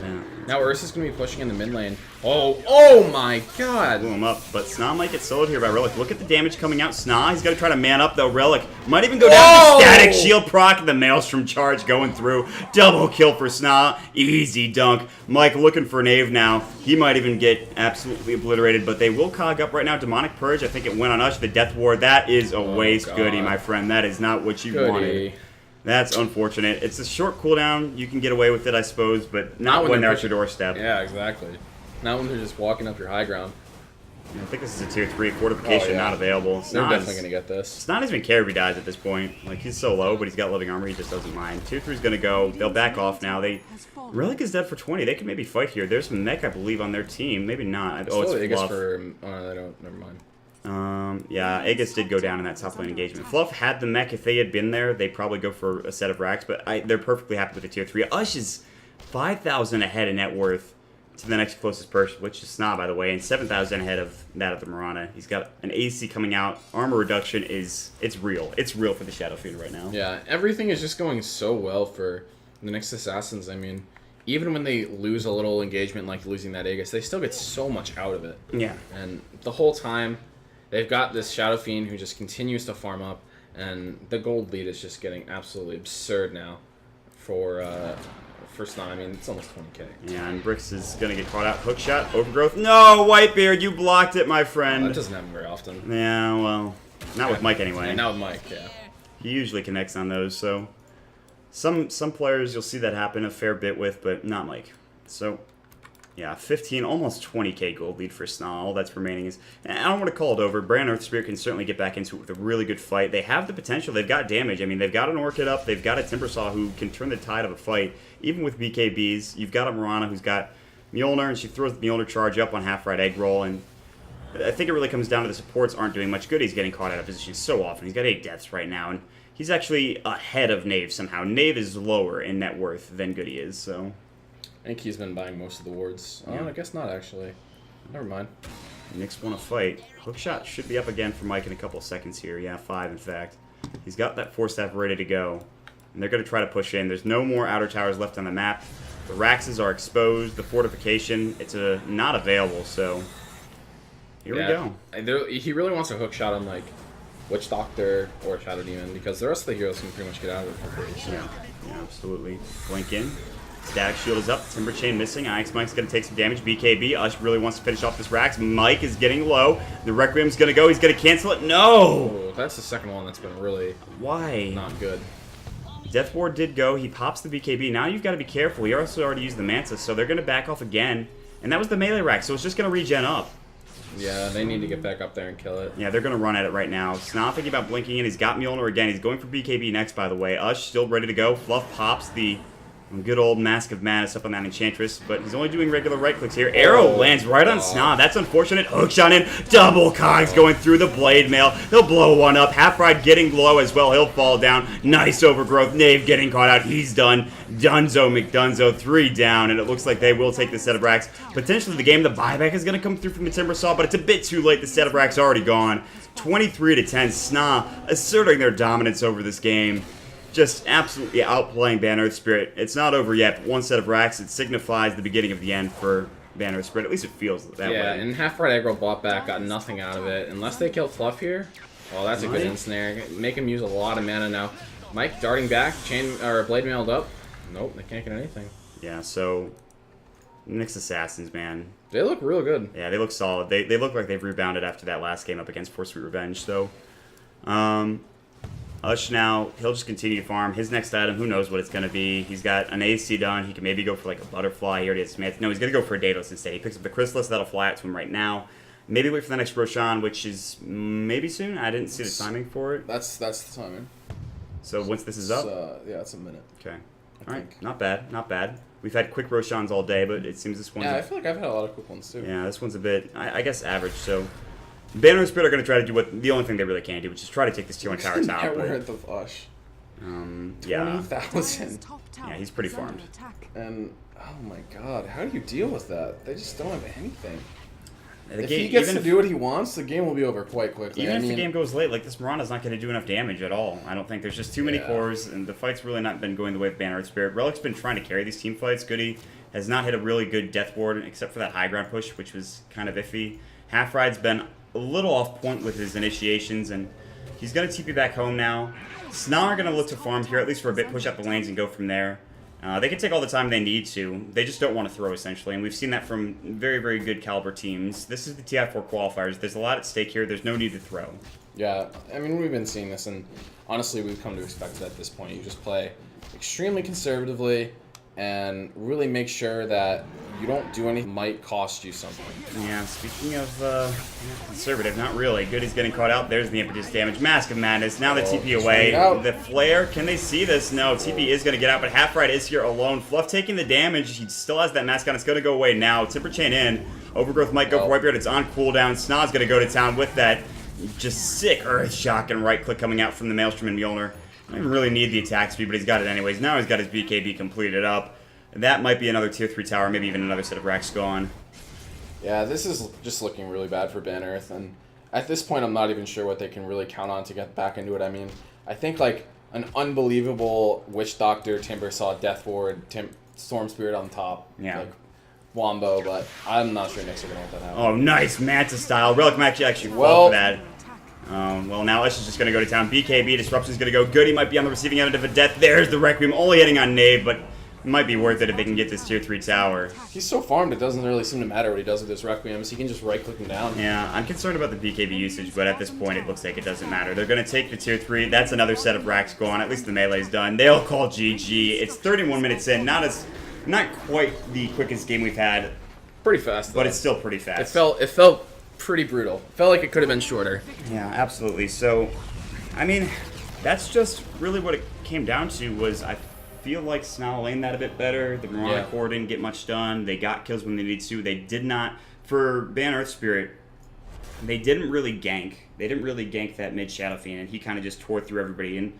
Yeah. Now Ursa's going to be pushing in the mid lane. Oh my god! Blew him up, but SNA might get soloed here by Relic. Look at the damage coming out. SNA, he's got to try to man up, though. Relic might even go down to Static Shield proc. The Maelstrom charge going through. Double kill for SNA. Easy dunk. Mike looking for Knave now. He might even get absolutely obliterated, but they will cog up right now. Demonic Purge, I think it went on Ush. The Death Ward, that is a waste. God. Goody, my friend. That is not what you wanted. That's unfortunate. It's a short cooldown. You can get away with it, I suppose, but not when they're at your doorstep. Yeah, exactly. Not when they're just walking up your high ground. I think this is a tier 3 fortification, not available. They're definitely going to get this. It's not even care if he dies at this point. Like, he's so low, but he's got living armor. He just doesn't mind. Tier 3 is going to go. They'll back off now. Relic is dead for 20. They can maybe fight here. There's mech, I believe, on their team. Maybe not. Oh, it's Fluff. They don't. Never mind. Yeah, Aegis did go down in that top lane engagement. Fluff had the mech. If they had been there, they'd probably go for a set of racks, but they're perfectly happy with the tier 3. Ush is 5,000 ahead in net worth to the next closest person, which is SNA, by the way, and 7,000 ahead of that of the Mirana. He's got an AC coming out. Armor reduction it's real. It's real for the Shadow Fiend right now. Yeah, everything is just going so well for the Nyx Assassins. I mean, even when they lose a little engagement, like losing that Aegis, they still get so much out of it. Yeah. And the whole time, they've got this Shadow Fiend who just continues to farm up, and the gold lead is just getting absolutely absurd now for SNA. I mean, it's almost 20k. Yeah, and Bricks is going to get caught out. Hook shot, Overgrowth. No, Whitebeard, you blocked it, my friend. That doesn't happen very often. Yeah, well, not with Mike anyway. Yeah, not with Mike, yeah. He usually connects on those, so some players you'll see that happen a fair bit with, but not Mike. So, yeah, 15, almost 20k gold lead for SNA. All that's remaining is... I don't want to call it over. Brand Earthspirit can certainly get back into it with a really good fight. They have the potential. They've got damage. I mean, they've got an Orchid up. They've got a Timbersaw who can turn the tide of a fight. Even with BKBs, you've got a Mirana who's got Mjolnir, and she throws the Mjolnir charge up on half-right egg roll, and I think it really comes down to the supports aren't doing much good. He's getting caught out of position so often. He's got 8 deaths right now, and he's actually ahead of Knave somehow. Knave is lower in net worth than Goody is, so... I think he's been buying most of the wards. Yeah. Oh, I guess not, actually. Never mind. Nyx want to fight. Hookshot should be up again for Mike in a couple of seconds here. Yeah, 5 in fact. He's got that Force Staff ready to go. And they're going to try to push in. There's no more outer towers left on the map. The Raxes are exposed. The fortification, it's not available, so... Here we go. He really wants a hookshot on, like, Witch Doctor or Shadow Demon, because the rest of the heroes can pretty much get out of it for free. So. Yeah, absolutely. Blink in. Static Shield is up. Timber Chain missing. Ix Mike's going to take some damage. BKB. Ush really wants to finish off this Rax. Mike is getting low. The Requiem's going to go. He's going to cancel it. No! Oh, that's the second one that's been really Why? not good. Death Ward did go. He pops the BKB. Now you've got to be careful. He also already used the Manta, so they're going to back off again. And that was the melee rack, so it's just going to regen up. Yeah, they need to get back up there and kill it. Yeah, they're going to run at it right now. Sna thinking about blinking in. He's got Mjolnir again. He's going for BKB next, by the way. Ush still ready to go. Fluff pops the good old Mask of Madness up on that Enchantress, but he's only doing regular right clicks here. Arrow lands right on Sna. That's unfortunate. Hookshot in. Double cogs going through the blade mail. He'll blow one up. Half-Ride getting low as well. He'll fall down. Nice overgrowth. Knave getting caught out. He's done. Dunzo McDunzo 3 down, and it looks like they will take the set of racks. Potentially the game. The buyback is going to come through from the Timber Saw, but it's a bit too late. The set of racks already gone. 23-10. Sna asserting their dominance over this game. Just absolutely outplaying Ban Earthspirit. It's not over yet, but one set of racks, it signifies the beginning of the end for Ban Earthspirit. At least it feels that way. Yeah, and Half-Right Aggro bought back, got nothing out of it. Unless they kill Fluff here, well, that's a good ensnare. Make him use a lot of mana now. Mike darting back, blade mailed up. Nope, they can't get anything. Yeah, so Nyx Assassins, man. They look real good. Yeah, they look solid. They look like they've rebounded after that last game up against For Sweet Revenge, though. Ush now, he'll just continue to farm. His next item, who knows what it's going to be. He's got an AC done. He can maybe go for like a Butterfly. He already has Smith. No, he's going to go for a Daedalus instead. He picks up the Chrysalis. That'll fly out to him right now. Maybe wait for the next Roshan, which is maybe soon. I didn't see the timing for it. That's the timing. So once this is up? Yeah, it's a minute. Okay. All right. Not bad. Not bad. We've had quick Roshans all day, but it seems this one's... Yeah, I feel like I've had a lot of quick ones too. Yeah, this one's a bit, I guess, average, so... Banner and Spirit are going to try to do the only thing they really can do, which is try to take this tier 1 tower top. Net worth of Ush. Yeah. 20,000. Yeah, he's pretty farmed. And, oh my god, how do you deal with that? They just don't have anything. If he gets to do what he wants, the game will be over quite quickly. Even if the game goes late, like this Mirana's not going to do enough damage at all. I don't think there's just too many cores, and the fight's really not been going the way of Banner and Spirit. Relic's been trying to carry these team fights. Goody has not hit a really good death ward, except for that high ground push, which was kind of iffy. Half-Ride's been a little off point with his initiations, and he's going to TP back home now. Sna are going to look to farm here, at least for a bit, push up the lanes and go from there. They can take all the time they need to. They just don't want to throw, essentially, and we've seen that from very, very good caliber teams. This is the TI4 qualifiers. There's a lot at stake here. There's no need to throw. Yeah, I mean, we've been seeing this, and honestly, we've come to expect it at this point. You just play extremely conservatively and really make sure that you don't do anything that might cost you something. Yeah, speaking of conservative, not really. Goody's getting caught out. There's the impetus damage. Mask of Madness. Now the TP away. The flare. Can they see this? No, TP is going to get out, but Half-Ride is here alone. Fluff taking the damage. He still has that mask on. It's going to go away now. Timber Chain in. Overgrowth might go for Whitebeard. It's on cooldown. Sna's going to go to town with that just sick Earth Shock and right click coming out from the Maelstrom and Mjolnir. I don't really need the attack speed, but he's got it anyways. Now he's got his BKB completed up. That might be another tier 3 tower, maybe even another set of racks gone. Yeah, this is just looking really bad for Ban Earth, and at this point I'm not even sure what they can really count on to get back into it. I mean, I think like an unbelievable Witch Doctor, Timber Saw, Death Ward, Storm Spirit on top. Yeah. Like, Wombo, but I'm not sure Nyx are going to let that happen. Oh, nice Manta style. Relic might actually fall for that. Well, now Ush is just going to go to town. BKB, Disruption's going to go. Goody might be on the receiving end of a death. There's the Requiem, only hitting on Knave, but it might be worth it if they can get this tier 3 tower. He's so farmed, it doesn't really seem to matter what he does with his Requiems. He can just right-click him down. Yeah, I'm concerned about the BKB usage, but at this point it looks like it doesn't matter. They're going to take the tier 3. That's another set of racks gone. At least the melee's done. They'll call GG. It's 31 minutes in. Not quite the quickest game we've had. Pretty fast, though. But it's still pretty fast. It felt pretty brutal. It felt like it could have been shorter. Yeah, absolutely. So, I mean, that's just really what it came down to was I feel like Sna laned that a bit better. The Mirana core didn't get much done. They got kills when they needed to. They did not, for Ban Earthspirit, they didn't really gank. They didn't really gank that mid Shadow Fiend, and he kind of just tore through everybody. And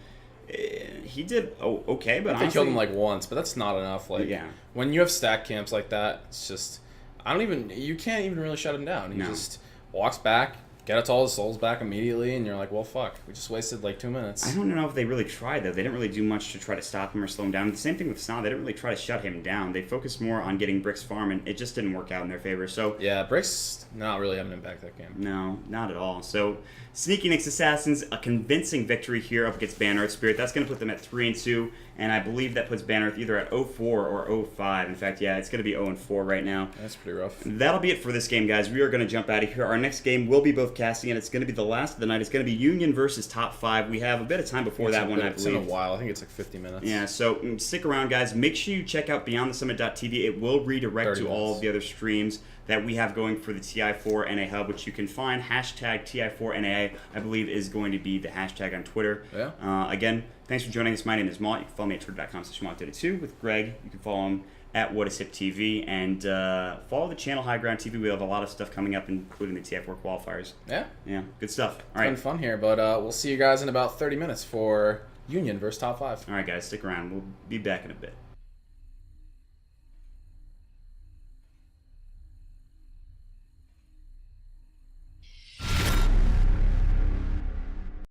he did okay, but honestly, they killed him like once, but that's not enough. Like, when you have stack camps like that, it's just you can't even really shut him down. He just walks back, gets all his souls back immediately, and you're like, well, fuck, we just wasted like 2 minutes. I don't know if they really tried, though. They didn't really do much to try to stop him or slow him down. The same thing with Sna. They didn't really try to shut him down. They focused more on getting Brick's farm, and it just didn't work out in their favor. So yeah, Brick's not really having an impact that game. No, not at all. So Sneaky Nyx Assassins, a convincing victory here up against Ban Earthspirit. That's going to put them at 3-2, and I believe that puts Ban Earth either at 0-4 or 0-5. In fact, yeah, it's going to be 0-4 right now. That's pretty rough. That'll be it for this game, guys. We are going to jump out of here. Our next game will be both both casting, and it's going to be the last of the night. It's going to be Union versus Top 5. We have a bit of time before that one, I It's in a believe. while. I think it's like 50 minutes. Yeah, so stick around, guys. Make sure you check out BeyondTheSummit.tv. It will redirect 30 to all minutes. of the other streams that we have going for the TI4 NA Hub, which you can find. Hashtag TI4 NA, I believe, is going to be the hashtag on Twitter. Yeah. Again, thanks for joining us. My name is Malt. You can follow me at twitter.com/Malt32. With Greg, you can follow him at WhatIsHipTV, and follow the channel High Ground TV. We have a lot of stuff coming up, including the TI4 qualifiers. Yeah. Yeah, good stuff. All It's right. been fun here, but we'll see you guys in about 30 minutes for Union versus Top 5. All right, guys, stick around. We'll be back in a bit.